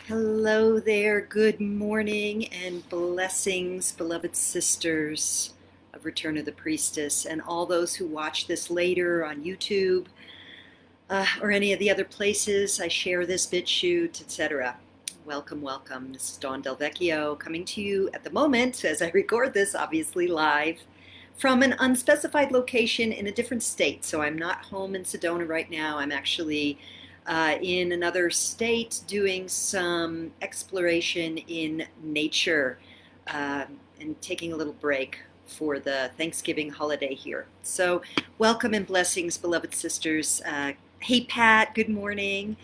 Hello there, good morning and blessings, beloved sisters of Return of the Priestess, and all those who watch this later on YouTube or any of the other places I share this BitChute, etc. Welcome, welcome. This is Dawn DelVecchio coming to you at the moment, as I record this, obviously live, from an unspecified location in a different state. So I'm not home in Sedona right now. I'm actually in another state doing some exploration in nature and taking a little break for the Thanksgiving holiday here. So welcome and blessings, beloved sisters. Hey, Pat, good morning.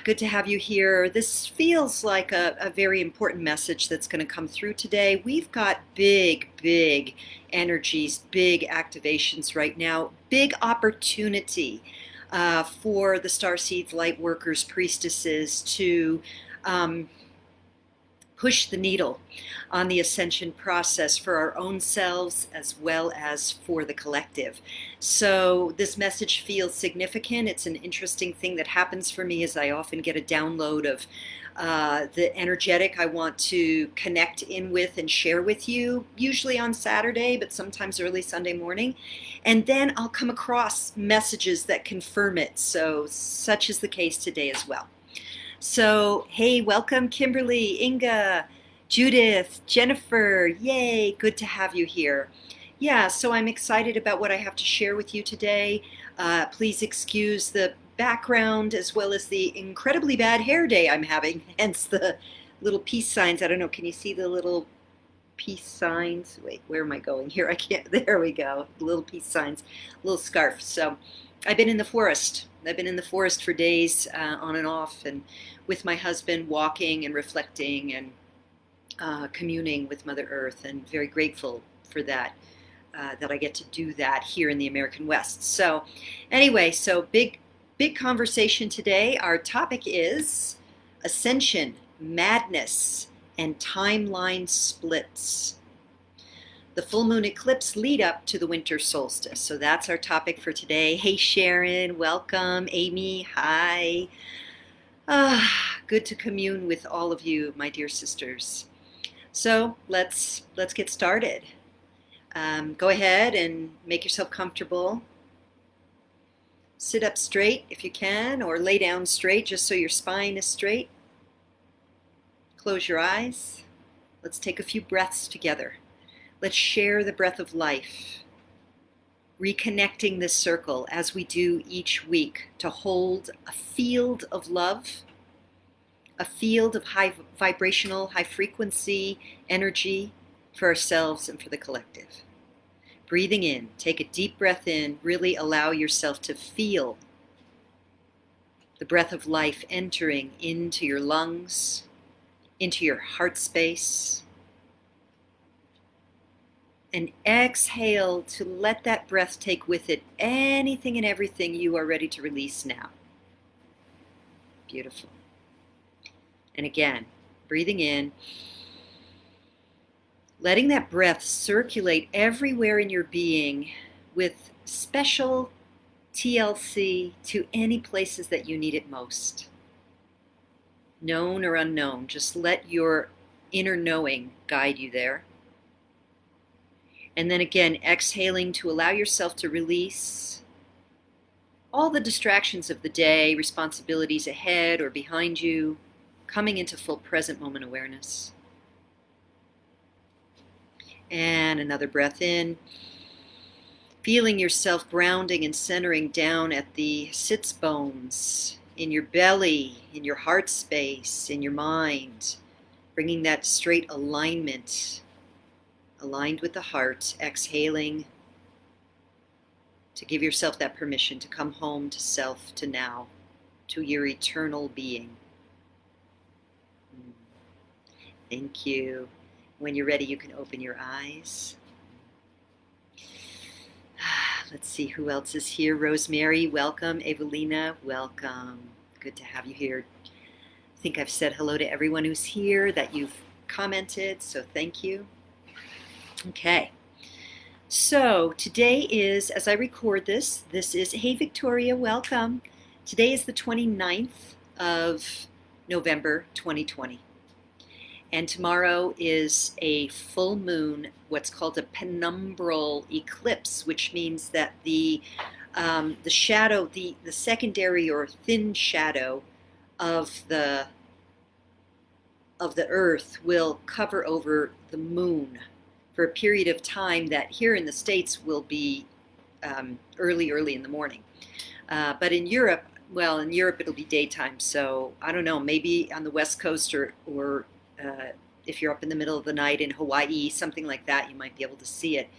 Good to have you here. This feels like a very important message that's going to come through today. We've got big energies, big activations right now, big opportunity for the starseeds, light workers, priestesses to push the needle on the ascension process for our own selves as well as for the collective. So this message feels significant. It's an interesting thing that happens for me as I often get a download of the energetic I want to connect in with and share with you, usually on Saturday, but sometimes early Sunday morning. And then I'll come across messages that confirm it. So such is the case today as well. So, hey, welcome, Kimberly, Inga, Judith, Jennifer. Yay, good to have you here. Yeah, so I'm excited about what I have to share with you today. Please excuse the background as well as the incredibly bad hair day I'm having, hence the little peace signs. I don't know, can you see the little peace signs? Wait, where am I going here? I can't, there we go, the little peace signs, little scarf. So I've been in the forest. I've been in the forest for days on and off, and with my husband walking and reflecting and communing with Mother Earth, and very grateful for that, that I get to do that here in the American West. So anyway, so big conversation today. Our topic is Ascension, Madness, and Timeline Splits. The full moon eclipse lead up to the winter solstice. So that's our topic for today. Hey Sharon, welcome. Amy, hi. Good to commune with all of you, my dear sisters. So let's get started. Go ahead and make yourself comfortable. Sit up straight if you can, or lay down straight just so your spine is straight. Close your eyes. Let's take a few breaths together. Let's share the breath of life, reconnecting this circle as we do each week to hold a field of love, a field of high vibrational, high frequency energy for ourselves and for the collective. Breathing in, take a deep breath in, really allow yourself to feel the breath of life entering into your lungs, into your heart space. And exhale to let that breath take with it anything and everything you are ready to release now. Beautiful. And again, breathing in, letting that breath circulate everywhere in your being with special TLC to any places that you need it most. Known or unknown, just let your inner knowing guide you there. And then again, exhaling to allow yourself to release all the distractions of the day, responsibilities ahead or behind you, coming into full present moment awareness. And another breath in, feeling yourself grounding and centering down at the sits bones, in your belly, in your heart space, in your mind, bringing that straight alignment, aligned with the heart, exhaling to give yourself that permission to come home to self, to now, to your eternal being. Thank you. When you're ready, you can open your eyes. Let's see who else is here. Rosemary, welcome. Evelina, welcome. Good to have you here. I think I've said hello to everyone who's here, that you've commented, so thank you. Okay, so today is, as I record this is, hey Victoria, welcome. Today is the 29th of November 2020. And tomorrow is a full moon, what's called a penumbral eclipse, which means that the shadow, the secondary or thin shadow of the Earth will cover over the moon for a period of time that here in the States will be early in the morning. But in Europe, well, in Europe it'll be daytime. So I don't know, maybe on the West Coast or if you're up in the middle of the night in Hawaii, something like that, you might be able to see it.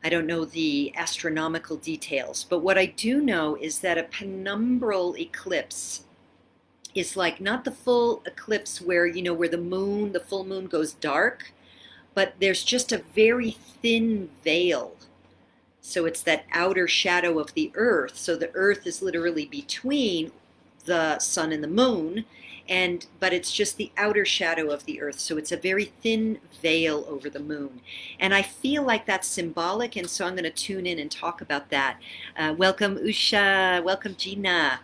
I don't know the astronomical details, but what I do know is that a penumbral eclipse is like not the full eclipse where, you know, where the full moon goes dark, but there's just a very thin veil. So it's that outer shadow of the Earth. So the Earth is literally between the sun and the moon, but it's just the outer shadow of the Earth. So it's a very thin veil over the moon. And I feel like that's symbolic, and so I'm going to tune in and talk about that. Welcome, Usha. Welcome, Gina.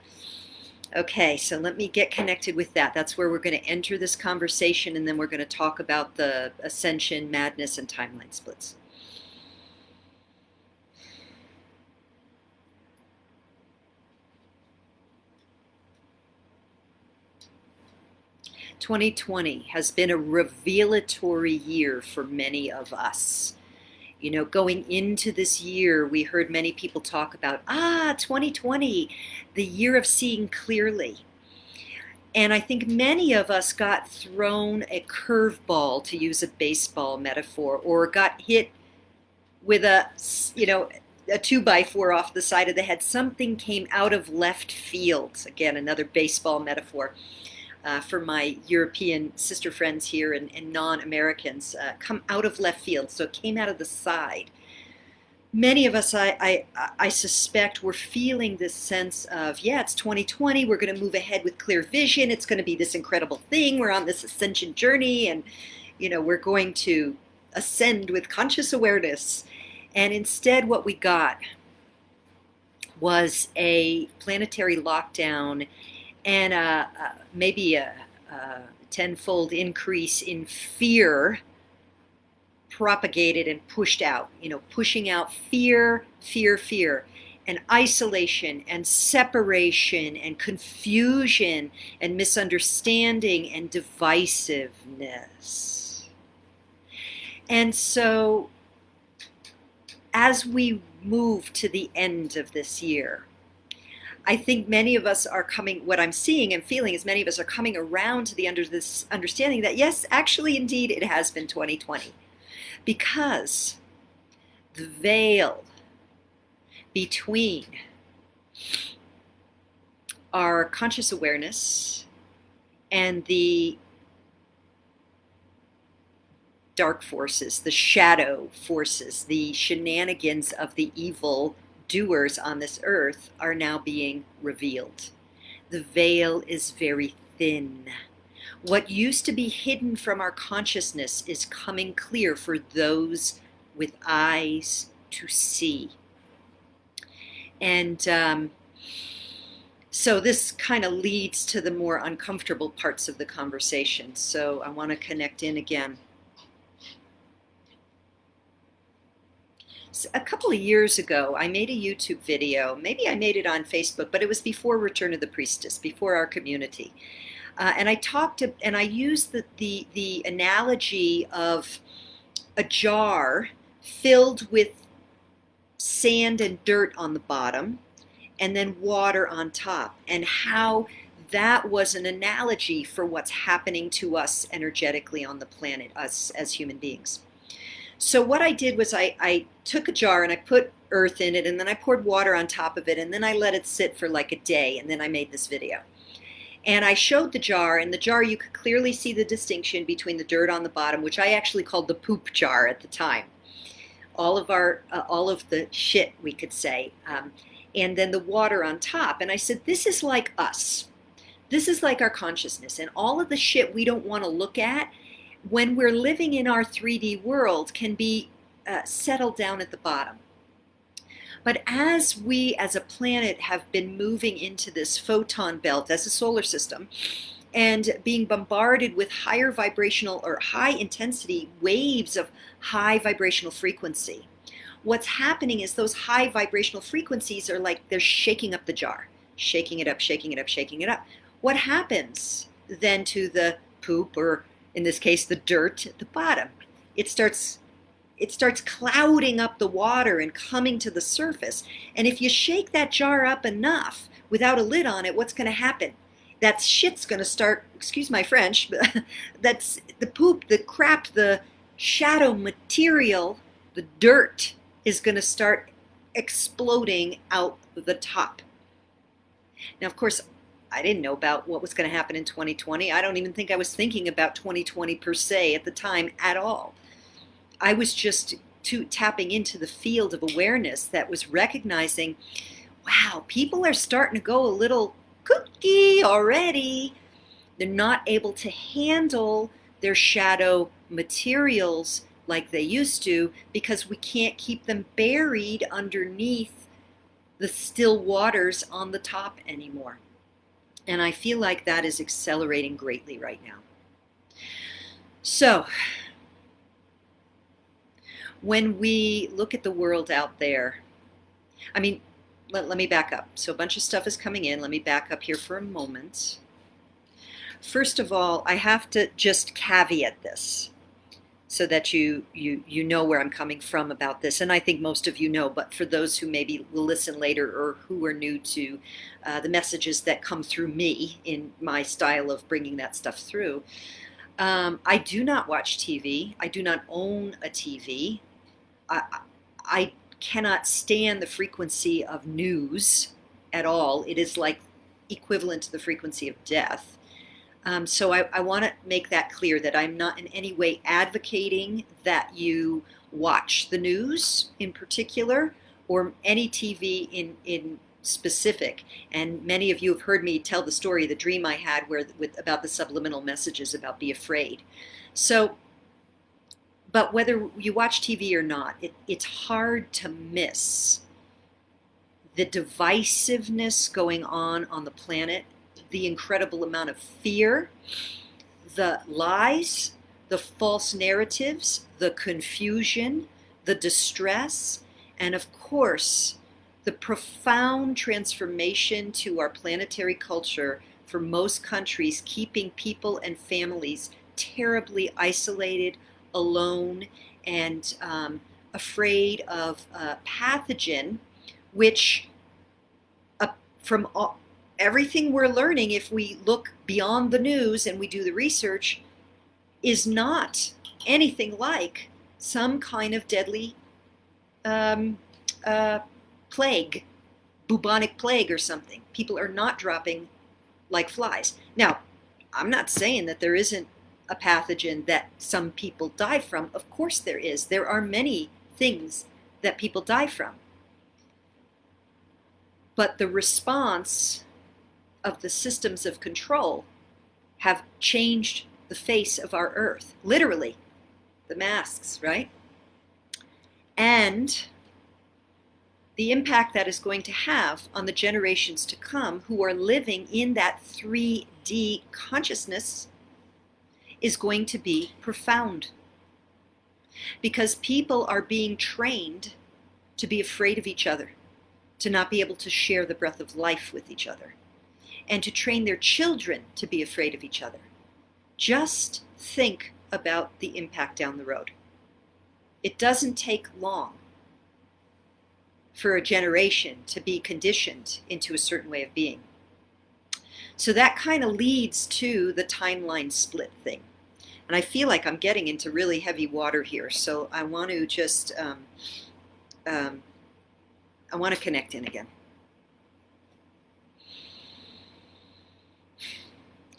Okay, so let me get connected with that. That's where we're going to enter this conversation, and then we're going to talk about the Ascension, madness, and timeline splits. "2020 has been a revelatory year for many of us. You know, going into this year, we heard many people talk about, 2020, the year of seeing clearly. And I think many of us got thrown a curveball, to use a baseball metaphor, or got hit with a 2x4 off the side of the head. Something came out of left field. Again, another baseball metaphor. For my European sister friends here and non-Americans, come out of left field. So it came out of the side. Many of us, I suspect, were feeling this sense of, yeah, it's 2020. We're going to move ahead with clear vision. It's going to be this incredible thing. We're on this ascension journey, and we're going to ascend with conscious awareness. And instead, what we got was a planetary lockdown and maybe a tenfold increase in fear propagated and pushed out, pushing out fear, and isolation and separation and confusion and misunderstanding and divisiveness. And so as we move to the end of this year, I think many of us are coming, what I'm seeing and feeling is many of us are coming around to this understanding that, yes, actually, indeed, it has been 2020. Because the veil between our conscious awareness and the dark forces, the shadow forces, the shenanigans of the evil doers on this earth are now being revealed. The veil is very thin. What used to be hidden from our consciousness is coming clear for those with eyes to see. And so this kind of leads to the more uncomfortable parts of the conversation. So I want to connect in again. A couple of years ago, I made a YouTube video. Maybe I made it on Facebook, but it was before Return of the Priestess, before our community. And I used the analogy of a jar filled with sand and dirt on the bottom, and then water on top, and how that was an analogy for what's happening to us energetically on the planet, us as human beings. So what I did was I took a jar and I put earth in it, and then I poured water on top of it, and then I let it sit for like a day, and then I made this video. And I showed the jar, and the jar, you could clearly see the distinction between the dirt on the bottom, which I actually called the poop jar at the time. All of the shit, we could say, and then the water on top. And I said, this is like us. This is like our consciousness, and all of the shit we don't want to look at when we're living in our 3D world can be settled down at the bottom. But as we as a planet have been moving into this photon belt as a solar system, and being bombarded with higher vibrational or high intensity waves of high vibrational frequency. What's happening is those high vibrational frequencies are like they're shaking up the jar, shaking it up, shaking it up, shaking it up. What happens then to the poop, or in this case, the dirt at the bottom? It starts clouding up the water and coming to the surface. And if you shake that jar up enough without a lid on it, what's going to happen? That shit's going to start, excuse my French, but that's the poop, the crap, the shadow material, the dirt is going to start exploding out the top. Now, of course, I didn't know about what was going to happen in 2020. I don't even think I was thinking about 2020 per se at the time at all. I was just tapping into the field of awareness that was recognizing, wow, people are starting to go a little kooky already. They're not able to handle their shadow materials like they used to because we can't keep them buried underneath the still waters on the top anymore. And I feel like that is accelerating greatly right now. So, when we look at the world out there, I mean, let me back up. So a bunch of stuff is coming in. Let me back up here for a moment. First of all, I have to just caveat this so that you know where I'm coming from about this. And I think most of you know, but for those who maybe will listen later or who are new to the messages that come through me in my style of bringing that stuff through, I do not watch TV. I do not own a TV. I cannot stand the frequency of news at all. It is like equivalent to the frequency of death. So I want to make that clear that I'm not in any way advocating that you watch the news in particular or any TV in specific. And many of you have heard me tell the story of the dream I had about the subliminal messages about be afraid. So, but whether you watch TV or not, it's hard to miss the divisiveness going on the planet, the incredible amount of fear, the lies, the false narratives, the confusion, the distress, and of course, the profound transformation to our planetary culture for most countries, keeping people and families terribly isolated, alone, and afraid of a pathogen, which from everything we're learning, if we look beyond the news and we do the research, is not anything like some kind of deadly plague, bubonic plague or something. People are not dropping like flies. Now, I'm not saying that there isn't a pathogen that some people die from. Of course there is. There are many things that people die from. But the response of the systems of control have changed the face of our earth. Literally, the masks, right? And the impact that is going to have on the generations to come who are living in that 3D consciousness is going to be profound. Because people are being trained to be afraid of each other, to not be able to share the breath of life with each other, and to train their children to be afraid of each other. Just think about the impact down the road. It doesn't take long for a generation to be conditioned into a certain way of being. So that kind of leads to the timeline split thing. And I feel like I'm getting into really heavy water here, so I want to just, I want to connect in again.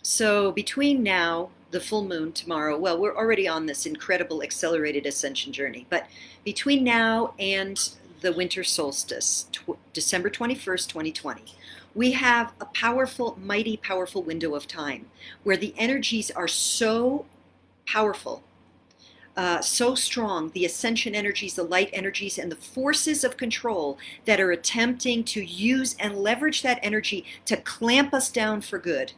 So between now, the full moon tomorrow, well, we're already on this incredible accelerated ascension journey, but between now and the winter solstice, December 21st, 2020, we have a powerful, mighty, powerful window of time where the energies are so powerful, so strong, the ascension energies, the light energies, and the forces of control that are attempting to use and leverage that energy to clamp us down for good,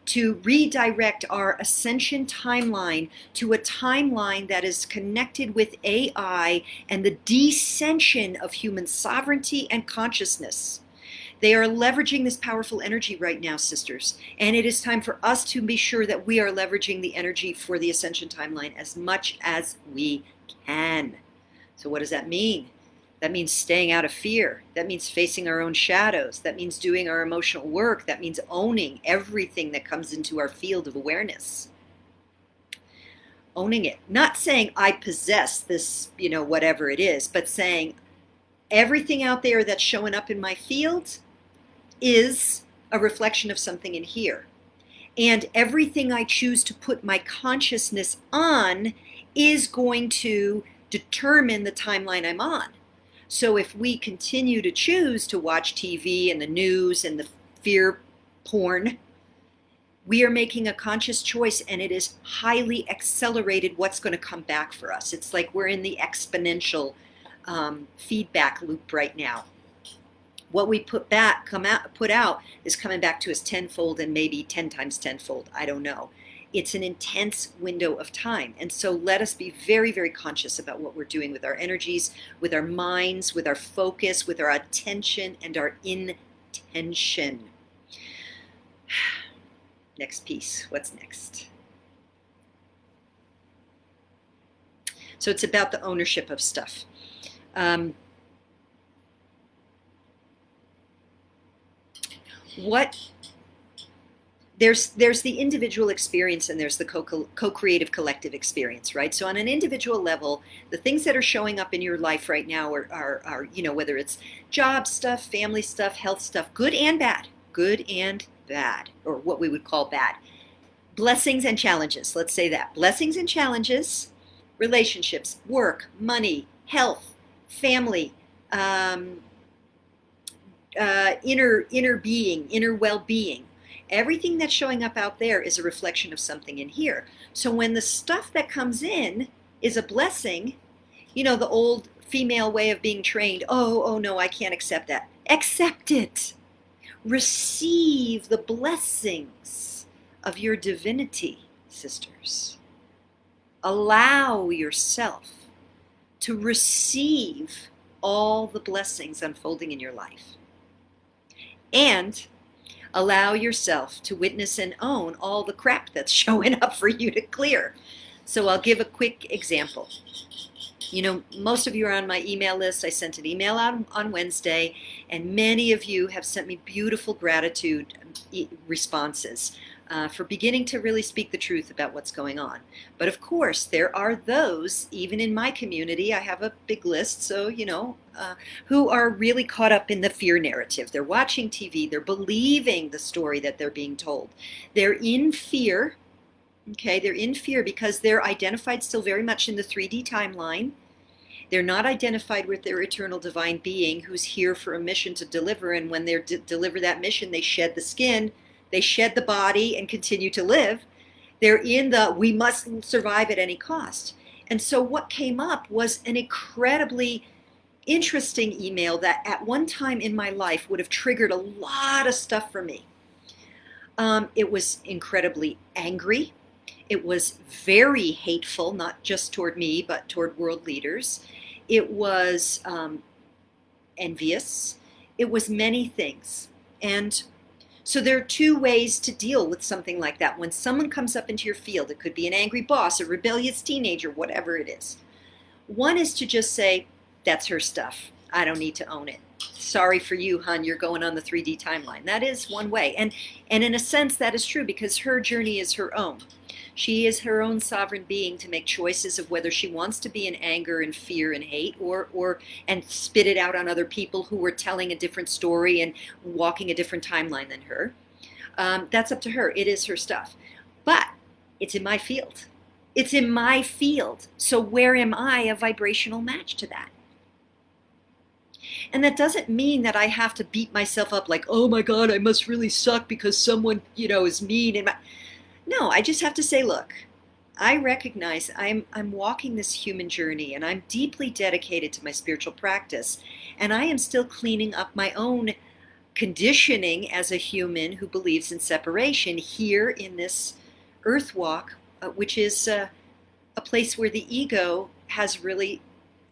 to redirect our ascension timeline to a timeline that is connected with AI and the descension of human sovereignty and consciousness. They are leveraging this powerful energy right now, sisters. And it is time for us to be sure that we are leveraging the energy for the ascension timeline as much as we can. So what does that mean? That means staying out of fear. That means facing our own shadows. That means doing our emotional work. That means owning everything that comes into our field of awareness. Owning it. Not saying I possess this, whatever it is, but saying everything out there that's showing up in my field is a reflection of something in here. And everything I choose to put my consciousness on is going to determine the timeline I'm on. So if we continue to choose to watch TV and the news and the fear porn, we are making a conscious choice, and it is highly accelerated what's going to come back for us. It's like we're in the exponential feedback loop right now. What we put out is coming back to us tenfold and maybe 10 times tenfold. I don't know. It's an intense window of time. And so let us be very, very conscious about what we're doing with our energies, with our minds, with our focus, with our attention, and our intention. Next piece. What's next? So it's about the ownership of stuff. There's the individual experience and there's the co-creative collective experience, right? So on an individual level, the things that are showing up in your life right now are whether it's job stuff, family stuff, health stuff, good and bad, or what we would call bad. Blessings and challenges, let's say that. Blessings and challenges, relationships, work, money, health, family, inner being, inner well-being. Everything that's showing up out there is a reflection of something in here. So when the stuff that comes in is a blessing, the old female way of being trained, oh no, I can't accept that. Accept it. Receive the blessings of your divinity, sisters. Allow yourself to receive all the blessings unfolding in your life. And allow yourself to witness and own all the crap that's showing up for you to clear. So I'll give a quick example. Most of you are on my email list. I sent an email out on Wednesday, and many of you have sent me beautiful gratitude responses for beginning to really speak the truth about what's going on. But of course, there are those, even in my community, I have a big list, so, who are really caught up in the fear narrative. They're watching TV, they're believing the story that they're being told. They're in fear, okay? They're in fear because they're identified still very much in the 3D timeline. They're not identified with their eternal divine being who's here for a mission to deliver, and when they deliver that mission, they shed the skin, they shed the body and continue to live. They're in the we must survive at any cost. And so what came up was an incredibly interesting email that at one time in my life would have triggered a lot of stuff for me. It was incredibly angry. It was very hateful, not just toward me, but toward world leaders. It was envious. It was many things. And so there are two ways to deal with something like that. When someone comes up into your field, it could be an angry boss, a rebellious teenager, whatever it is. One is to just say, that's her stuff. I don't need to own it. Sorry for you, hon, you're going on the 3D timeline. That is one way. And in a sense, that is true because her journey is her own. She is her own sovereign being to make choices of whether she wants to be in anger and fear and hate and spit it out on other people who are telling a different story and walking a different timeline than her. That's up to her. It is her stuff. But it's in my field. It's in my field. So where am I a vibrational match to that? And that doesn't mean that I have to beat myself up like, oh my God, I must really suck because someone, is mean. No, I just have to say, look, I recognize I'm walking this human journey and I'm deeply dedicated to my spiritual practice. And I am still cleaning up my own conditioning as a human who believes in separation here in this earth walk, which is a place where the ego has really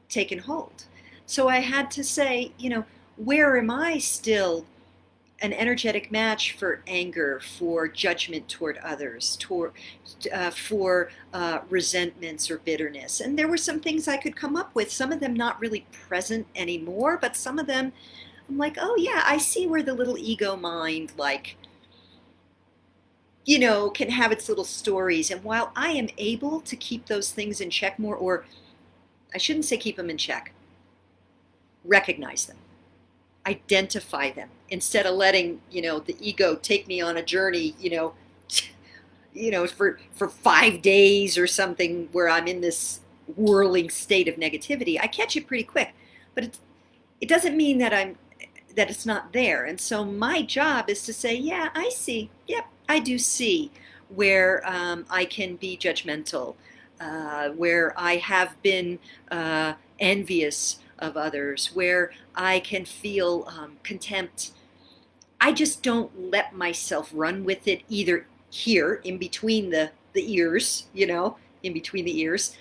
taken hold. So I had to say, where am I still an energetic match for anger, for judgment toward others, for resentments or bitterness? And there were some things I could come up with, some of them not really present anymore, but some of them I'm like, oh yeah, I see where the little ego mind, like, can have its little stories. And while I am able to keep those things in check more, or I shouldn't say keep them in check, recognize them, identify them, instead of letting, the ego take me on a journey, for 5 days or something where I'm in this whirling state of negativity. I catch it pretty quick, but it doesn't mean that it's not there. And so my job is to say, yeah, I see. Yep, I do see where I can be judgmental, where I have been envious of others, where I can feel contempt. I just don't let myself run with it either here in between the ears, in between the ears,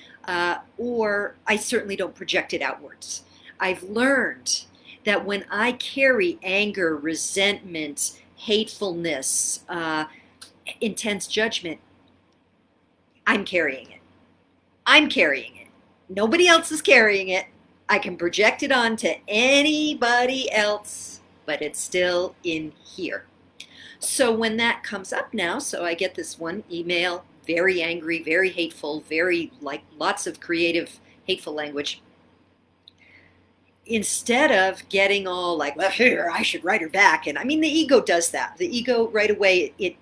or I certainly don't project it outwards. I've learned that when I carry anger, resentment, hatefulness, intense judgment, I'm carrying it. I'm carrying it. Nobody else is carrying it. I can project it onto anybody else, but it's still in here. So when that comes up now, so I get this one email, very angry, very hateful, very like lots of creative, hateful language. Instead of getting all like, well, here, I should write her back. And I mean, the ego does that. The ego right away, it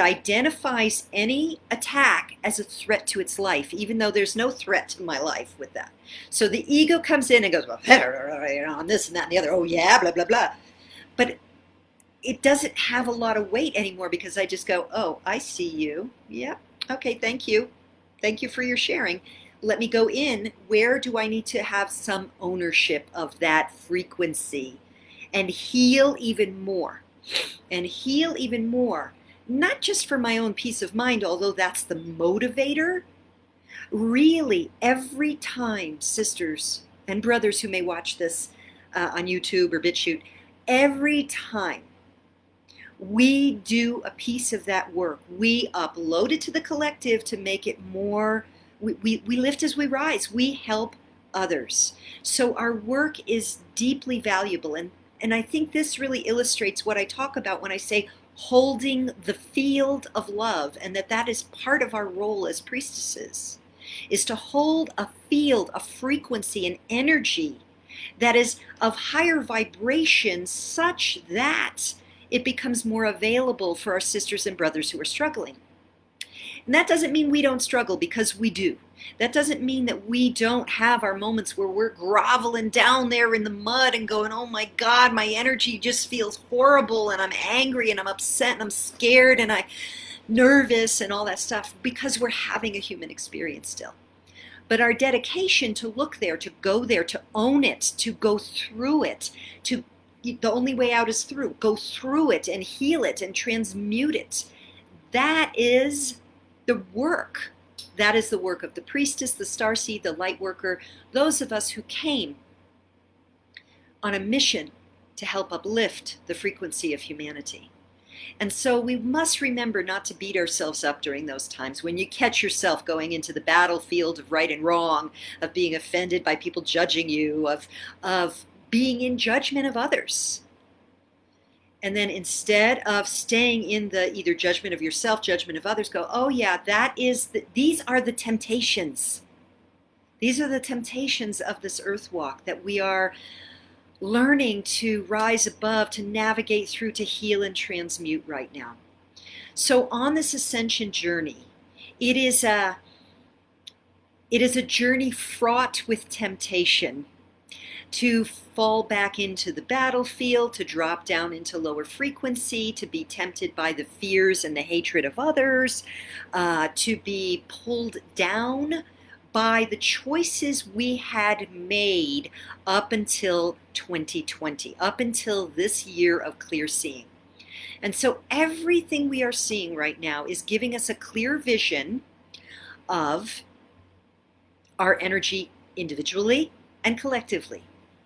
identifies any attack as a threat to its life, even though there's no threat to my life with that. So the ego comes in and goes, well, on this and that and the other. Oh yeah, blah, blah, blah. But it doesn't have a lot of weight anymore because I just go, oh, I see you. Yeah. Okay. Thank you. Thank you for your sharing. Let me go in. Where do I need to have some ownership of that frequency and heal even more? And heal even more, not just for my own peace of mind, although that's the motivator. Really, every time, sisters and brothers who may watch this on YouTube or BitChute, every time we do a piece of that work, we upload it to the collective to make it more. We lift as we rise. We help others. So our work is deeply valuable. And I think this really illustrates what I talk about when I say holding the field of love, and that is part of our role as priestesses, is to hold a field, a frequency, an energy that is of higher vibration such that it becomes more available for our sisters and brothers who are struggling. And that doesn't mean we don't struggle, because we do. That doesn't mean that we don't have our moments where we're groveling down there in the mud and going, oh my God, my energy just feels horrible and I'm angry and I'm upset and I'm scared and I'm nervous and all that stuff, because we're having a human experience still. But our dedication to look there, to go there, to own it, to go through it, the only way out is through. Go through it and heal it and transmute it. That is the work. That is the work of the priestess, the starseed, the light worker, those of us who came on a mission to help uplift the frequency of humanity. And so we must remember not to beat ourselves up during those times when you catch yourself going into the battlefield of right and wrong, of being offended by people judging you, of being in judgment of others. And then instead of staying in the either judgment of yourself, judgment of others, go, oh yeah, these are the temptations. These are the temptations of this earth walk that we are learning to rise above, to navigate through, to heal and transmute right now. So on this ascension journey, it is a journey fraught with temptation, to fall back into the battlefield, to drop down into lower frequency, to be tempted by the fears and the hatred of others, to be pulled down by the choices we had made up until 2020, up until this year of clear seeing. And so everything we are seeing right now is giving us a clear vision of our energy individually and collectively.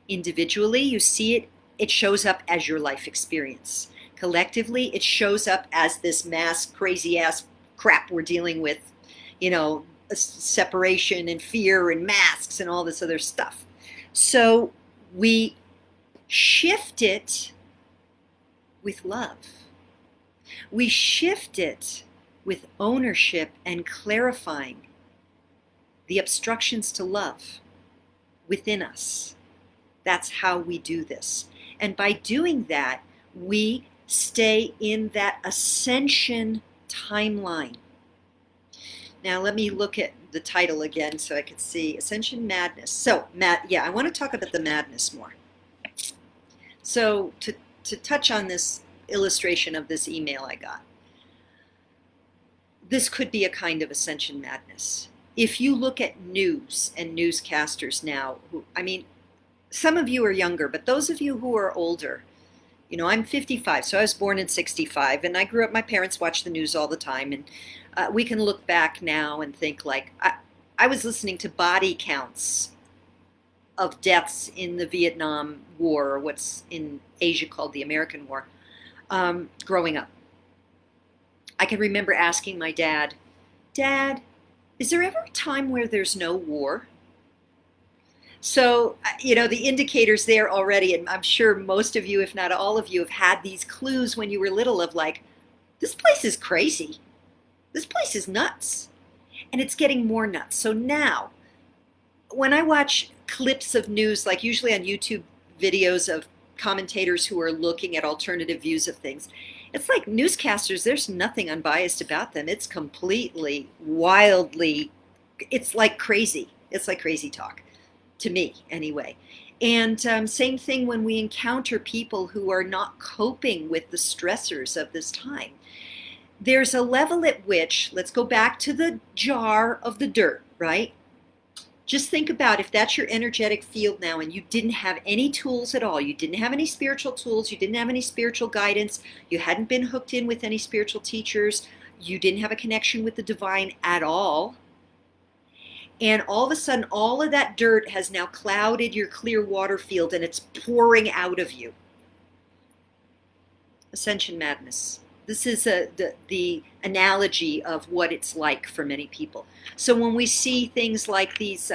Individually, you see it, it shows up as your life experience. Collectively, it shows up as this mass, crazy ass crap we're dealing with, you know, separation and fear and masks and all this other stuff. So we shift it with love. We shift it with ownership and clarifying the obstructions to love within us. That's how we do this. And by doing that, we stay in that ascension timeline. Now let me look at the title again so I could see Ascension Madness. So, I want to talk about the madness more. So to touch on this illustration of this email I got, this could be a kind of ascension madness. If you look at news and newscasters now, some of you are younger, but those of you who are older, you know, I'm 55, so I was born in 65, and I grew up, my parents watched the news all the time, and we can look back now and think like, I was listening to body counts of deaths in the Vietnam War, or what's in Asia called the American War, growing up. I can remember asking my dad, Dad, is there ever a time where there's no war? So, you know, the indicators there already, and I'm sure most of you, if not all of you, have had these clues when you were little of like, this place is crazy. This place is nuts. And it's getting more nuts. So now, when I watch clips of news, like usually on YouTube videos of commentators who are looking at alternative views of things, it's like newscasters, there's nothing unbiased about them. It's completely, wildly, it's like crazy. It's like crazy talk, to me anyway. And same thing when we encounter people who are not coping with the stressors of this time. There's a level at which, let's go back to the jar of the dirt, right? Just think about if that's your energetic field now and you didn't have any tools at all, you didn't have any spiritual tools, you didn't have any spiritual guidance, you hadn't been hooked in with any spiritual teachers, you didn't have a connection with the divine at all, and all of a sudden all of that dirt has now clouded your clear water field and it's pouring out of you. Ascension madness. This is the analogy of what it's like for many people. So when we see things like these,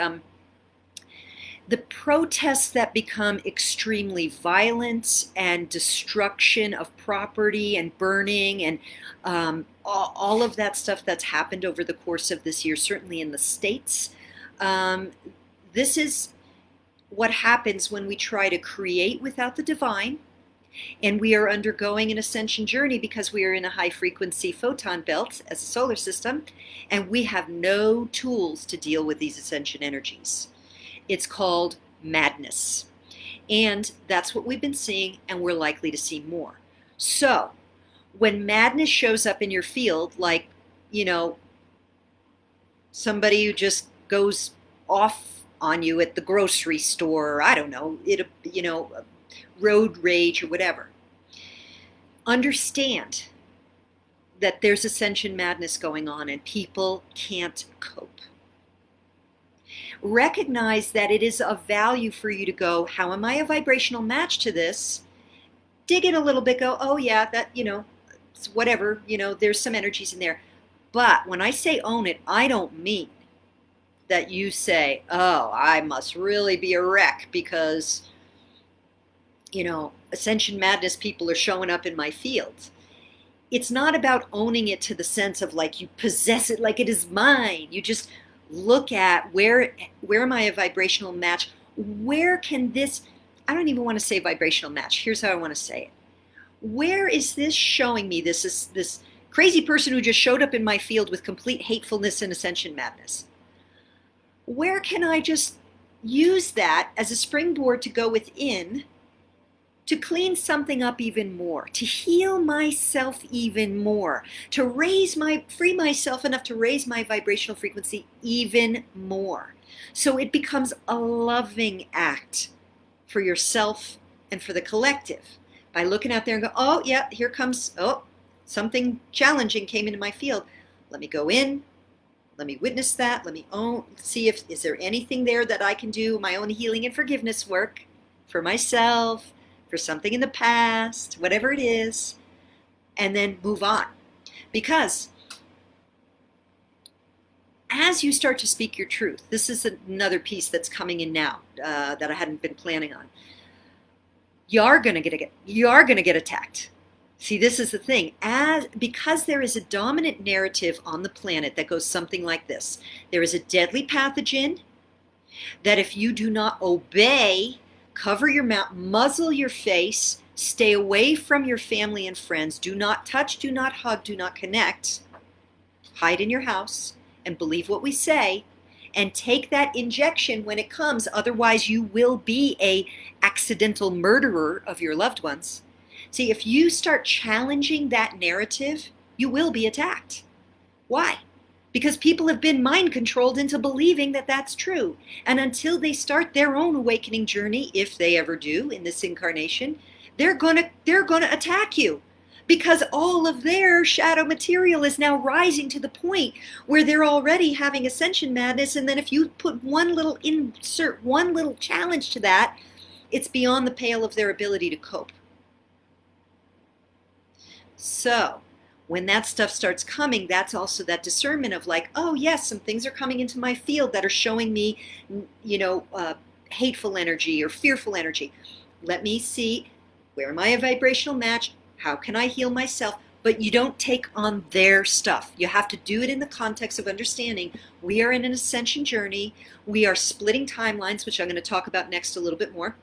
the protests that become extremely violent and destruction of property and burning and all of that stuff that's happened over the course of this year, certainly in the States, this is what happens when we try to create without the divine. And we are undergoing an ascension journey because we are in a high frequency photon belt as a solar system, and we have no tools to deal with these ascension energies. It's called madness. And that's what we've been seeing, and we're likely to see more. So when madness shows up in your field, like, you know, somebody who just goes off on you at the grocery store, or I don't know, road rage or whatever. Understand that there's ascension madness going on and people can't cope. Recognize that it is of value for you to go, how am I a vibrational match to this? Dig in a little bit, go, oh yeah, that, you know, it's whatever, you know, there's some energies in there. But when I say own it, I don't mean that you say, oh, I must really be a wreck because, you know, ascension madness people are showing up in my field. It's not about owning it to the sense of like you possess it like it is mine. You just look at where am I a vibrational match? Where can this, I don't even want to say vibrational match. Here's how I want to say it. Where is this showing me this crazy person who just showed up in my field with complete hatefulness and ascension madness? Where can I just use that as a springboard to go within to clean something up even more, to heal myself even more, to free myself enough to raise my vibrational frequency even more. So it becomes a loving act for yourself and for the collective by looking out there and go, oh yeah, here comes, oh, something challenging came into my field. Let me go in, let me witness that, let me see if, is there anything there that I can do, my own healing and forgiveness work for myself, for something in the past, whatever it is, and then move on. Because as you start to speak your truth, this is another piece that's coming in now that I hadn't been planning on. You are going to get attacked. See, this is the thing. Because there is a dominant narrative on the planet that goes something like this. There is a deadly pathogen that if you do not obey, cover your mouth, muzzle your face, stay away from your family and friends, do not touch, do not hug, do not connect, hide in your house and believe what we say, and take that injection when it comes. Otherwise, you will be a accidental murderer of your loved ones. See, if you start challenging that narrative, you will be attacked. Why? Because people have been mind controlled into believing that that's true. And until they start their own awakening journey, if they ever do in this incarnation, they're gonna attack you. Because all of their shadow material is now rising to the point where they're already having ascension madness. And then if you put one little challenge to that, it's beyond the pale of their ability to cope. So when that stuff starts coming, that's also that discernment of like, oh yes, some things are coming into my field that are showing me, hateful energy or fearful energy. Let me see, where am I a vibrational match? How can I heal myself? But you don't take on their stuff. You have to do it in the context of understanding we are in an ascension journey. We are splitting timelines, which I'm going to talk about next a little bit more.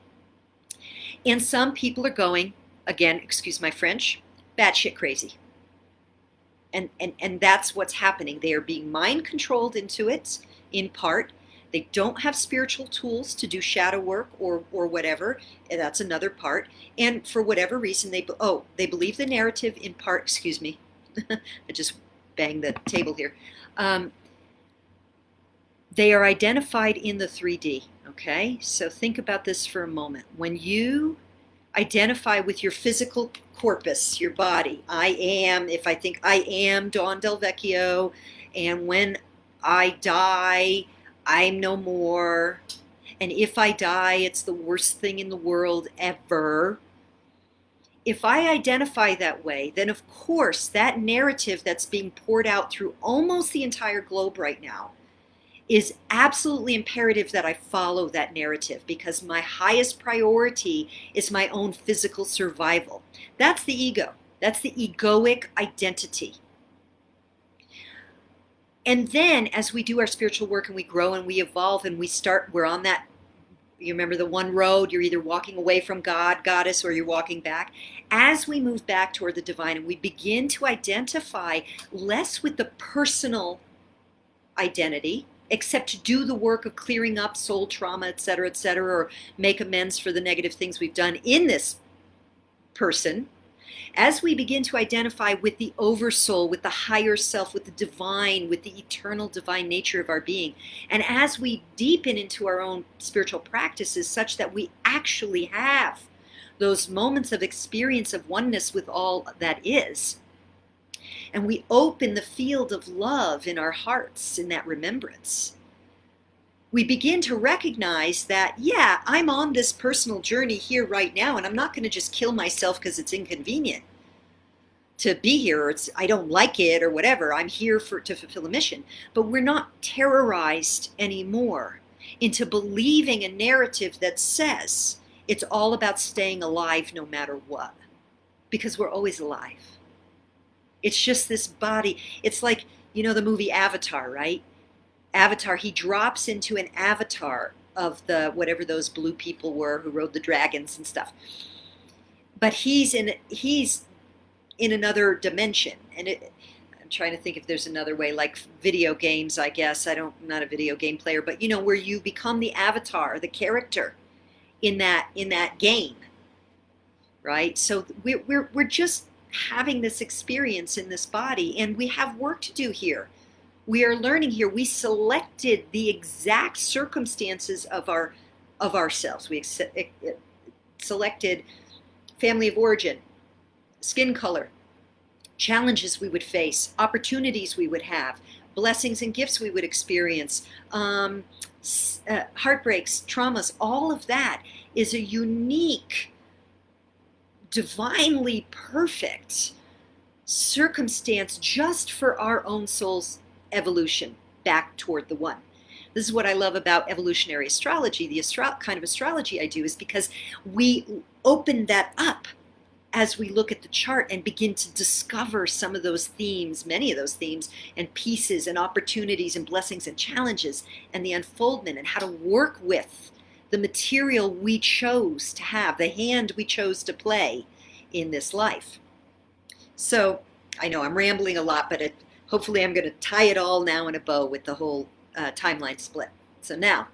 And some people are going, again, excuse my French, batshit crazy. And that's what's happening. They are being mind controlled into it in part. They don't have spiritual tools to do shadow work or whatever. And that's another part. And for whatever reason, they believe the narrative in part. Excuse me. I just banged the table here. They are identified in the 3D. Okay. So think about this for a moment. When you identify with your physical corpus, your body, if I think I am Dawn DelVecchio, and when I die, I'm no more, and if I die, it's the worst thing in the world ever. If I identify that way, then of course that narrative that's being poured out through almost the entire globe right now is absolutely imperative that I follow that narrative, because my highest priority is my own physical survival. That's the ego. That's the egoic identity. And then as we do our spiritual work and we grow and we evolve and we're on that, you remember the one road, you're either walking away from God, goddess, or you're walking back. As we move back toward the divine and we begin to identify less with the personal identity, except to do the work of clearing up soul trauma, et cetera, or make amends for the negative things we've done in this person. As we begin to identify with the oversoul, with the higher self, with the divine, with the eternal divine nature of our being, and as we deepen into our own spiritual practices such that we actually have those moments of experience of oneness with all that is, and we open the field of love in our hearts in that remembrance, we begin to recognize that, yeah, I'm on this personal journey here right now, and I'm not going to just kill myself because it's inconvenient to be here, or I don't like it, or whatever. I'm here to fulfill a mission. But we're not terrorized anymore into believing a narrative that says it's all about staying alive no matter what, because we're always alive. It's just this body. It's like, the movie Avatar, right? Avatar, he drops into an avatar of the whatever those blue people were who rode the dragons and stuff. But he's in another dimension. And I'm trying to think if there's another way, like video games, I guess. I'm not a video game player, but where you become the avatar, the character in that game. right? So we're just having this experience in this body, and we have work to do here. We are learning here. We selected the exact circumstances of ourselves. We selected family of origin, skin color, challenges we would face, opportunities we would have, blessings and gifts we would experience, heartbreaks, traumas. All of that is a unique, divinely perfect circumstance just for our own soul's evolution back toward the one. This is what I love about evolutionary astrology. The kind of astrology I do is because we open that up as we look at the chart and begin to discover some of those themes, many of those themes and pieces and opportunities and blessings and challenges and the unfoldment and how to work with the material we chose to have, the hand we chose to play in this life. So I know I'm rambling a lot, but hopefully I'm going to tie it all now in a bow with the whole timeline split. So now,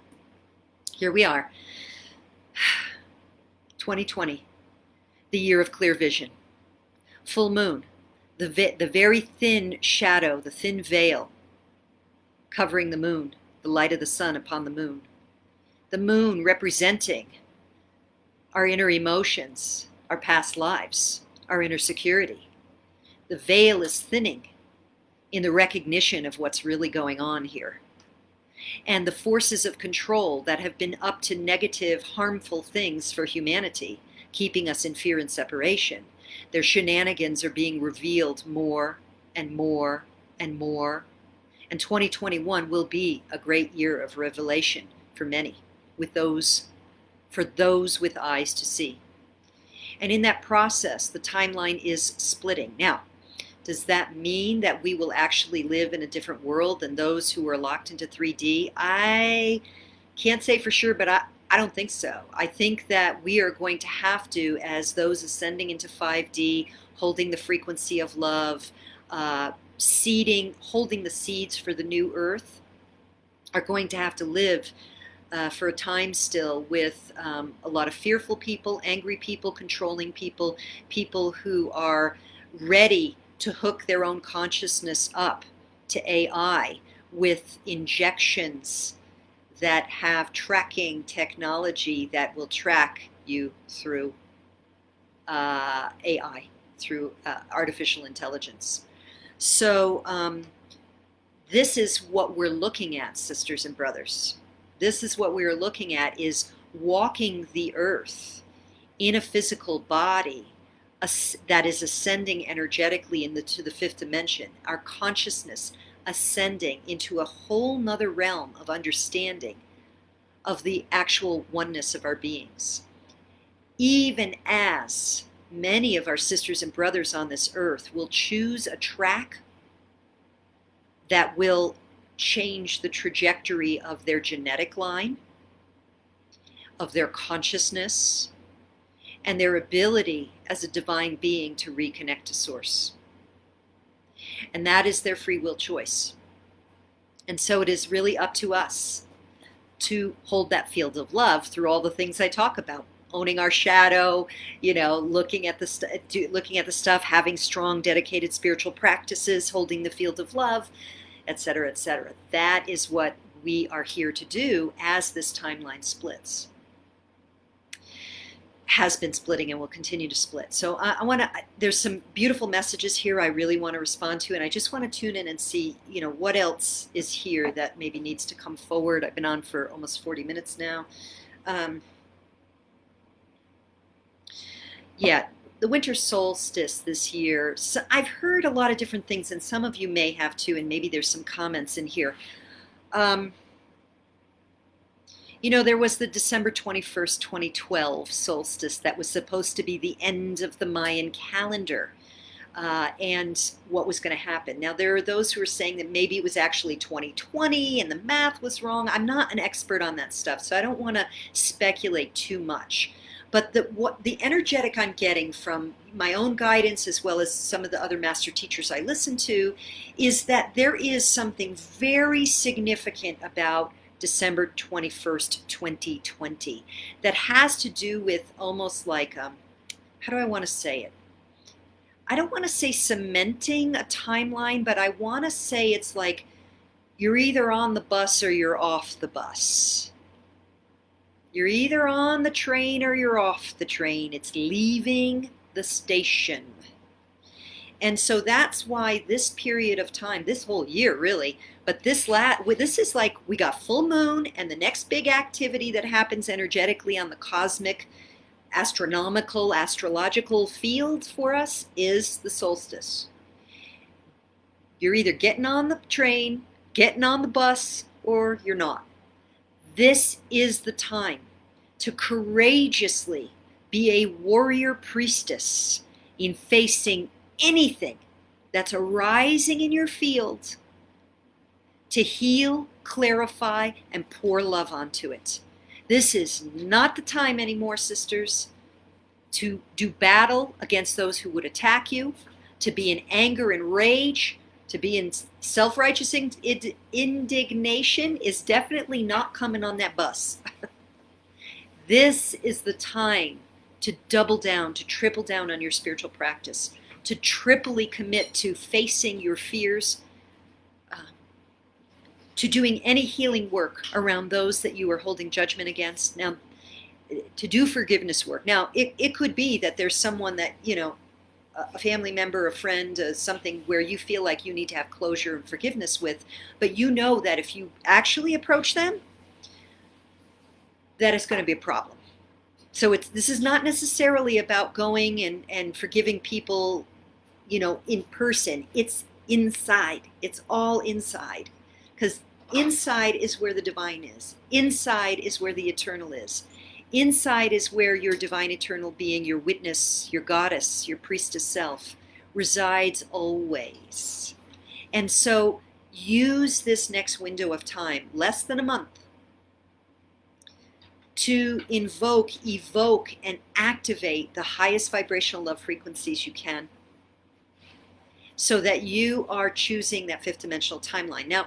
here we are, 2020. The year of clear vision. Full moon, the very thin shadow, the thin veil covering the moon, the light of the sun upon the moon. The moon representing our inner emotions, our past lives, our inner security. The veil is thinning in the recognition of what's really going on here. And the forces of control that have been up to negative, harmful things for humanity, keeping us in fear and separation, their shenanigans are being revealed more and more and more. And 2021 will be a great year of revelation for many, for those with eyes to see. And in that process, the timeline is splitting. Now, does that mean that we will actually live in a different world than those who are locked into 3D? I can't say for sure, but I don't think so. I think that we are going to have to, as those ascending into 5D, holding the frequency of love, holding the seeds for the new earth, are going to have to live for a time still with a lot of fearful people, angry people, controlling people, people who are ready to hook their own consciousness up to AI with injections that have tracking technology that will track you through AI, through artificial intelligence. So this is what we're looking at, sisters and brothers. This is what we are looking at, is walking the earth in a physical body that is ascending energetically to the fifth dimension. Our consciousness ascending into a whole nother realm of understanding of the actual oneness of our beings. Even as many of our sisters and brothers on this earth will choose a track that will change the trajectory of their genetic line, of their consciousness, and their ability as a divine being to reconnect to source. And that is their free will choice. And so it is really up to us to hold that field of love through all the things I talk about. Owning our shadow, looking at the stuff, having strong, dedicated spiritual practices, holding the field of love, etc., etc. That is what we are here to do as this timeline splits. Has been splitting and will continue to split. So there's some beautiful messages here I really want to respond to, and I just want to tune in and see, what else is here that maybe needs to come forward. I've been on for almost 40 minutes now. Yeah, the winter solstice this year. So I've heard a lot of different things, and some of you may have too, and maybe there's some comments in here. There was the December 21st, 2012 solstice that was supposed to be the end of the Mayan calendar and what was going to happen. Now, there are those who are saying that maybe it was actually 2020 and the math was wrong. I'm not an expert on that stuff, so I don't want to speculate too much. But the energetic I'm getting from my own guidance, as well as some of the other master teachers I listen to, is that there is something very significant about December 21st, 2020, that has to do with almost like, how do I want to say it? I don't want to say cementing a timeline, but I want to say it's like you're either on the bus or you're off the bus. You're either on the train or you're off the train. It's leaving the station. And so that's why this period of time, this whole year really, but this is like we got full moon, and the next big activity that happens energetically on the cosmic, astronomical, astrological field for us is the solstice. You're either getting on the train, getting on the bus, or you're not. This is the time to courageously be a warrior priestess in facing anything that's arising in your field, to heal, clarify, and pour love onto it. This is not the time anymore, sisters, to do battle against those who would attack you, to be in anger and rage, to be in self-righteous indignation is definitely not coming on that bus. This is the time to double down, to triple down on your spiritual practice, to triply commit to facing your fears, to doing any healing work around those that you are holding judgment against. Now, to do forgiveness work. Now, it could be that there's someone that, a family member, a friend, something where you feel like you need to have closure and forgiveness with, but you know that if you actually approach them, that it's going to be a problem. So this is not necessarily about going and forgiving people, in person. It's inside. It's all inside. Because inside is where the divine is. Inside is where the eternal is. Inside is where your divine eternal being, your witness, your goddess, your priestess self resides always. And so use this next window of time, less than a month, to invoke, evoke, and activate the highest vibrational love frequencies you can, so that you are choosing that fifth dimensional timeline. Now,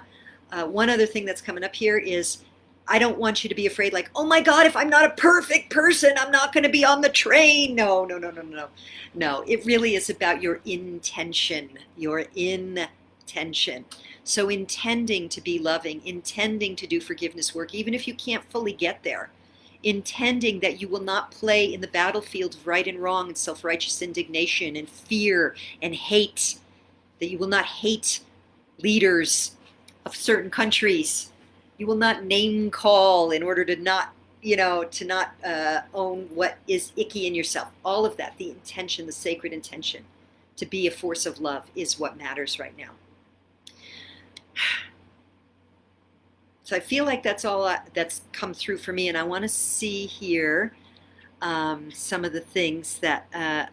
one other thing that's coming up here is, I don't want you to be afraid, like, oh my God, if I'm not a perfect person, I'm not going to be on the train. No. No, it really is about your intention, So intending to be loving, intending to do forgiveness work, even if you can't fully get there, intending that you will not play in the battlefield of right and wrong and self-righteous indignation and fear and hate, that you will not hate leaders of certain countries. You will not name call in order to not, own what is icky in yourself. All of that, the intention, the sacred intention to be a force of love is what matters right now. So I feel like that's all that's come through for me, and I want to see here some of the things that,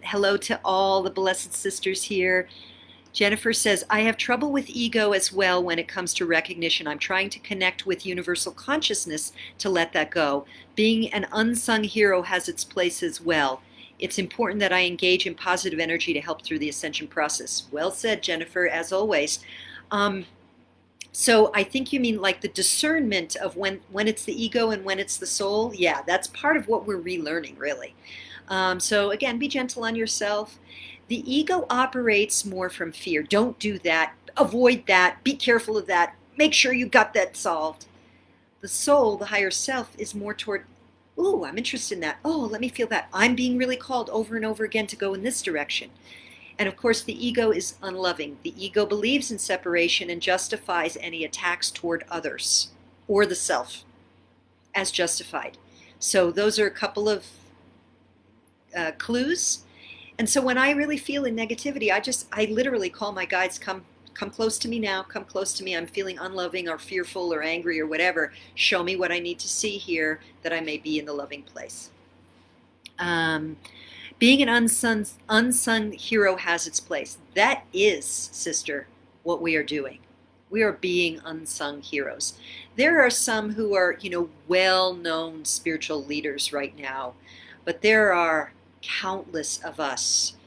hello to all the blessed sisters here. Jennifer says, I have trouble with ego as well when it comes to recognition. I'm trying to connect with universal consciousness to let that go. Being an unsung hero has its place as well. It's important that I engage in positive energy to help through the ascension process. Well said, Jennifer, as always. So I think you mean like the discernment of when it's the ego and when it's the soul. Yeah, that's part of what we're relearning, really. So again, be gentle on yourself. The ego operates more from fear. Don't do that. Avoid that. Be careful of that. Make sure you got that solved. The soul, the higher self, is more toward, ooh, I'm interested in that. Oh, let me feel that. I'm being really called over and over again to go in this direction. And of course, the ego is unloving. The ego believes in separation and justifies any attacks toward others or the self as justified. So those are a couple of clues. And so when I really feel in negativity, I literally call my guides, come close to me now, come close to me. I'm feeling unloving or fearful or angry or whatever. Show me what I need to see here that I may be in the loving place. Being an unsung hero has its place. That is, sister, what we are doing. We are being unsung heroes. There are some who are, well-known spiritual leaders right now, but there are countless of us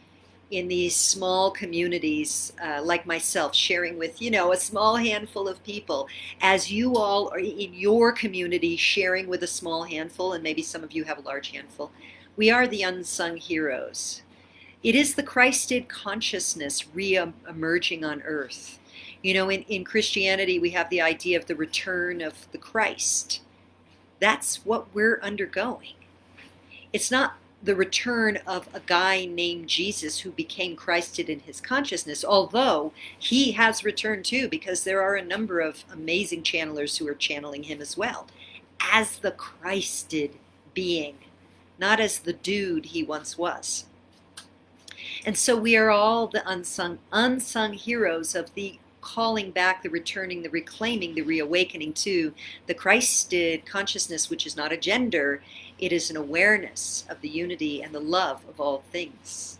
in these small communities, like myself, sharing with, a small handful of people, as you all are in your community sharing with a small handful, and maybe some of you have a large handful. We are the unsung heroes. It is the Christed consciousness re-emerging on earth. You know, in Christianity, we have the idea of the return of the Christ. That's what we're undergoing. It's not the return of a guy named Jesus who became Christed in his consciousness, although he has returned too, because there are a number of amazing channelers who are channeling him as well, as the Christed being, not as the dude he once was. And so we are all the unsung heroes of the calling back, the returning, the reclaiming, the reawakening to the Christed consciousness, which is not a gender. It is an awareness of the unity and the love of all things.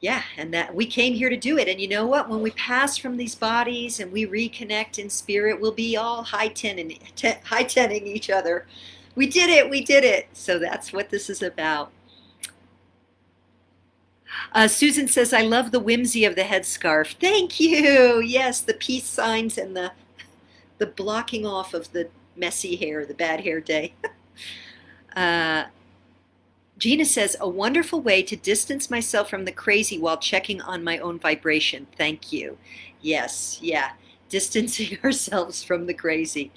Yeah, and that we came here to do it. And you know what? When we pass from these bodies and we reconnect in spirit, we'll be all high-tenning each other. We did it, we did it. So that's what this is about. Susan says, I love the whimsy of the headscarf. Thank you. Yes, the peace signs and the blocking off of the messy hair, the bad hair day. Gina says, a wonderful way to distance myself from the crazy while checking on my own vibration. Thank you. Yes, yeah, distancing ourselves from the crazy.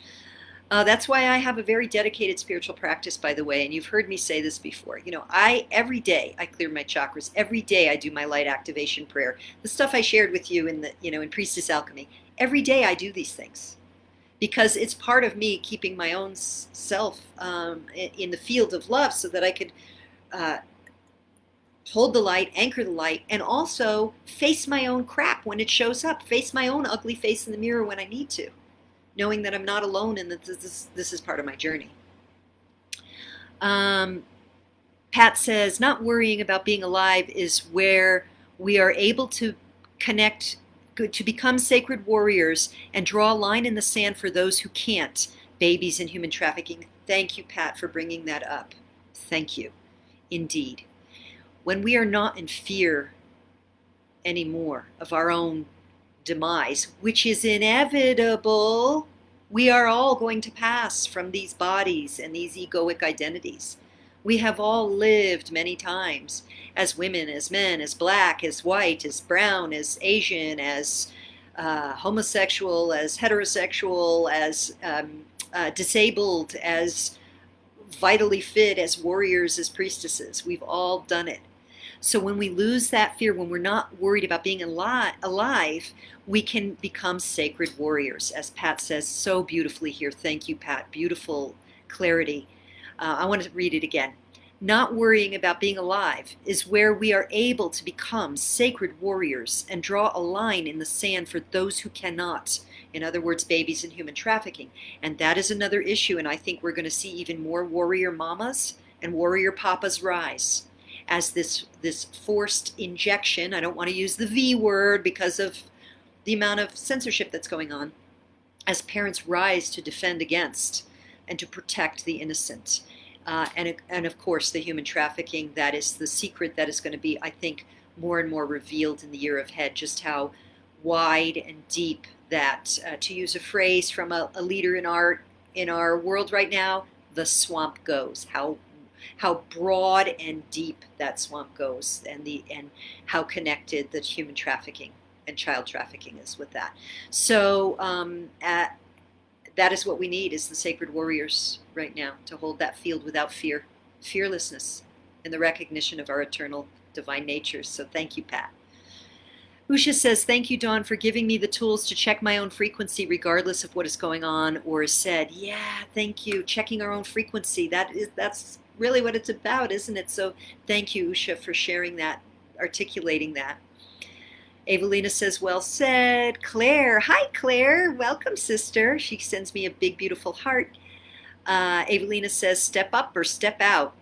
That's why I have a very dedicated spiritual practice, by the way, and you've heard me say this before. You know, every day I clear my chakras. Every day I do my light activation prayer. The stuff I shared with you in Priestess Alchemy. Every day I do these things because it's part of me keeping my own self in the field of love, so that I could hold the light, anchor the light, and also face my own crap when it shows up. Face my own ugly face in the mirror when I need to, knowing that I'm not alone and that this is part of my journey. Pat says, not worrying about being alive is where we are able to connect, to become sacred warriors and draw a line in the sand for those who can't, babies and human trafficking. Thank you, Pat, for bringing that up. Thank you, indeed. When we are not in fear anymore of our own demise, which is inevitable, we are all going to pass from these bodies and these egoic identities. We have all lived many times as women, as men, as black, as white, as brown, as Asian, as homosexual, as heterosexual, as disabled, as vitally fit, as warriors, as priestesses. We've all done it. So when we lose that fear, when we're not worried about being alive, we can become sacred warriors, as Pat says so beautifully here. Thank you, Pat. Beautiful clarity. I want to read it again. Not worrying about being alive is where we are able to become sacred warriors and draw a line in the sand for those who cannot. In other words, babies and human trafficking. And that is another issue, and I think we're going to see even more warrior mamas and warrior papas rise as this forced injection. I don't want to use the V word because of the amount of censorship that's going on, as parents rise to defend against and to protect the innocent. And of course, the human trafficking, that is the secret that is going to be, I think, more and more revealed in the year ahead, just how wide and deep that, to use a phrase from a leader in our world right now, the swamp goes. How broad and deep that swamp goes, and how connected the human trafficking and child trafficking is with that. So that is what we need, is the sacred warriors right now, to hold that field without fear, fearlessness, and the recognition of our eternal divine natures. So thank you, Pat. Usha says, thank you, Dawn, for giving me the tools to check my own frequency regardless of what is going on or is said. Yeah, thank you. Checking our own frequency. That's really what it's about, isn't it? So thank you, Usha, for sharing that, articulating that. Evelina says, well said. Claire, hi, Claire. Welcome, sister. She sends me a big, beautiful heart. Evelina says, step up or step out.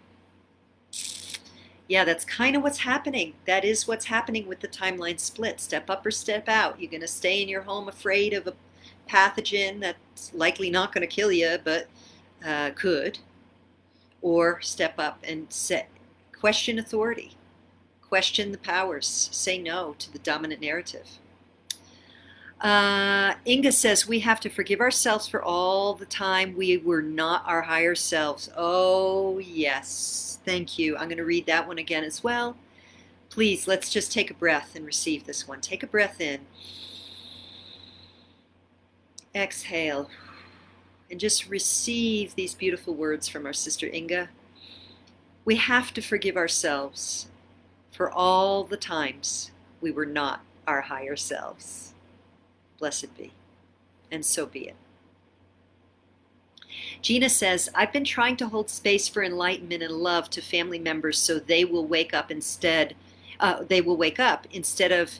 Yeah, that's kind of what's happening. That is what's happening with the timeline split. Step up or step out. You're going to stay in your home afraid of a pathogen that's likely not going to kill you, but could. Or step up and question authority. Question the powers. Say no to the dominant narrative. Inga says we have to forgive ourselves for all the time we were not our higher selves. Oh, yes. Thank you. I'm going to read that one again as well. Please, let's just take a breath and receive this one. Take a breath in. Exhale. And just receive these beautiful words from our sister Inga. We have to forgive ourselves for all the times we were not our higher selves. Blessed be, and so be it. Gina says, I've been trying to hold space for enlightenment and love to family members so they will wake up instead of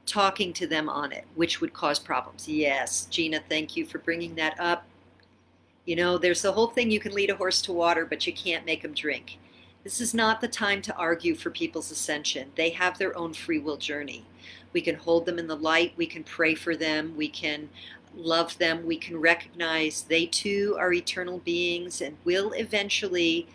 talking to them on it, which would cause problems. Yes, Gina, thank you for bringing that up. You know, there's the whole thing, you can lead a horse to water, but you can't make him drink. This is not the time to argue for people's ascension. They have their own free will journey. We can hold them in the light. We can pray for them. We can love them. We can recognize they too are eternal beings and will eventually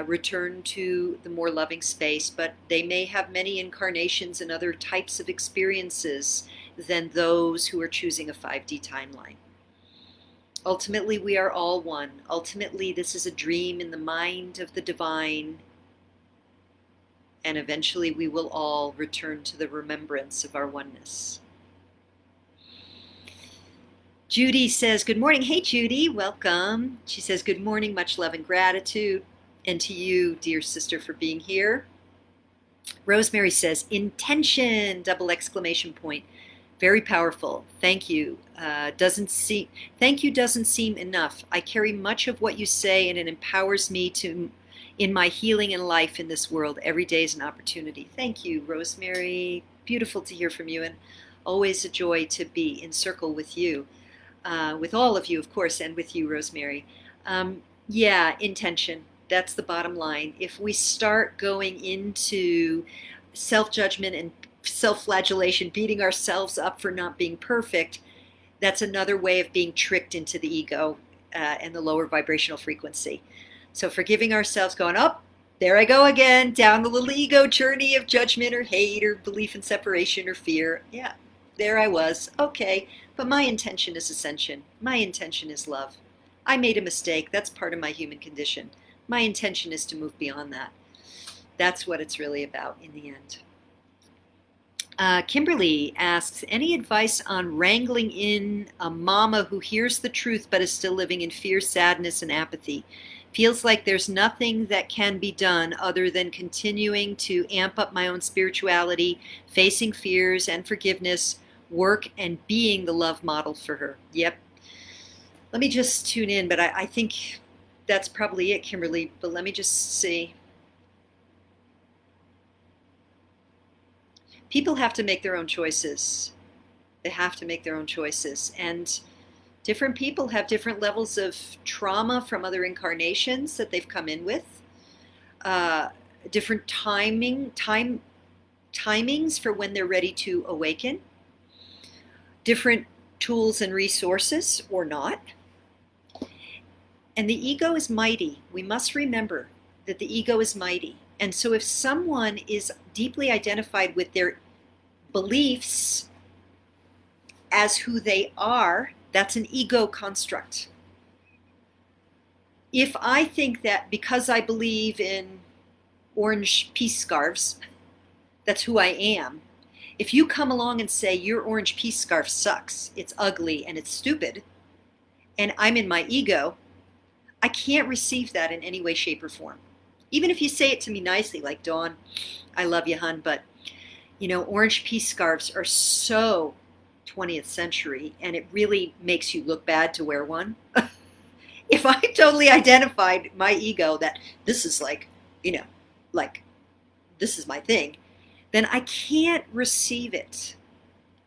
return to the more loving space, but they may have many incarnations and other types of experiences than those who are choosing a 5D timeline. Ultimately, we are all one. Ultimately, this is a dream in the mind of the divine, and eventually we will all return to the remembrance of our oneness. Judy says, good morning. Hey, Judy, welcome. She says, good morning, much love and gratitude. And to you, dear sister, for being here. Rosemary says, intention, double exclamation point. Very powerful. Thank you. Thank you doesn't seem enough. I carry much of what you say, and it empowers me in my healing and life in this world. Every day is an opportunity. Thank you, Rosemary. Beautiful to hear from you, and always a joy to be in circle with you, with all of you, of course, and with you, Rosemary. Yeah, intention. That's the bottom line. If we start going into self-judgment and self-flagellation, beating ourselves up for not being perfect, that's another way of being tricked into the ego and the lower vibrational frequency. So forgiving ourselves, going, oh, there I go again, down the little ego journey of judgment or hate or belief in separation or fear. Yeah, there I was. Okay, but my intention is ascension. My intention is love. I made a mistake. That's part of my human condition. My intention is to move beyond that. That's what it's really about in the end. Kimberly asks, any advice on wrangling in a mama who hears the truth but is still living in fear, sadness, and apathy? Feels like there's nothing that can be done other than continuing to amp up my own spirituality, facing fears and forgiveness, work, and being the love model for her. Yep. Let me just tune in, but I think that's probably it, Kimberly. But let me just see. People have to make their own choices. They have to make their own choices. And different people have different levels of trauma from other incarnations that they've come in with. Different timings for when they're ready to awaken. Different tools and resources or not. And the ego is mighty. We must remember that the ego is mighty. And so if someone is deeply identified with their beliefs as who they are, that's an ego construct. If I think that because I believe in orange peace scarves, that's who I am. If you come along and say your orange peace scarf sucks, it's ugly and it's stupid, and I'm in my ego, I can't receive that in any way, shape, or form. Even if you say it to me nicely, like, Dawn, I love you, hun, but, you know, orange peace scarves are so 20th century, and it really makes you look bad to wear one. If I totally identified my ego that this is like, you know, like, this is my thing, then I can't receive it.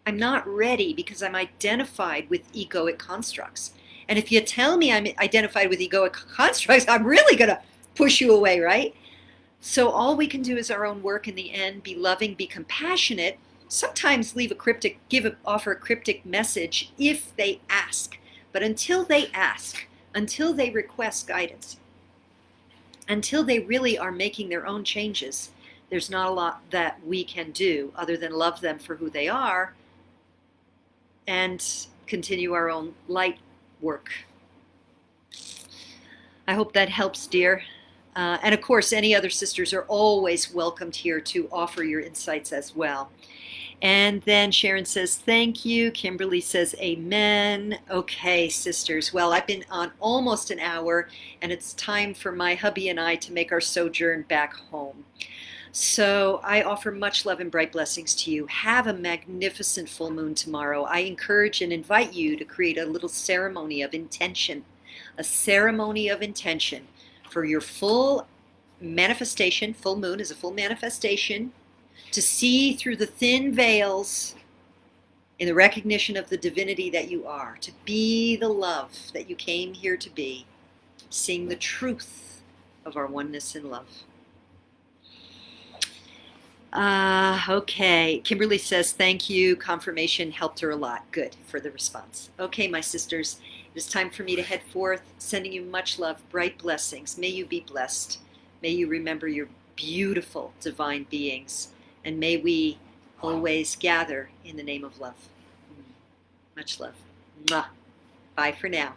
I'm not ready because I'm identified with egoic constructs. And if you tell me I'm identified with egoic constructs, I'm really going to push you away, right? So all we can do is our own work in the end, be loving, be compassionate, sometimes offer a cryptic message if they ask. But until they ask, until they request guidance, until they really are making their own changes, there's not a lot that we can do other than love them for who they are and continue our own light work. I hope that helps, dear. And of course, any other sisters are always welcomed here to offer your insights as well. And then Sharon says, thank you. Kimberly says, amen. Okay, sisters. Well, I've been on almost an hour, and it's time for my hubby and I to make our sojourn back home. So I offer much love and bright blessings to you. Have a magnificent full moon tomorrow. I encourage and invite you to create a little ceremony of intention, a ceremony of intention for your full manifestation. Full moon is a full manifestation, to see through the thin veils in the recognition of the divinity that you are, to be the love that you came here to be, seeing the truth of our oneness in love. Okay, Kimberly says, thank you. Confirmation helped her a lot. Good for the response. Okay, my sisters, it is time for me to head forth, sending you much love, bright blessings. May you be blessed. May you remember your beautiful divine beings. And may we always gather in the name of love. Much love. Mwah. Bye for now.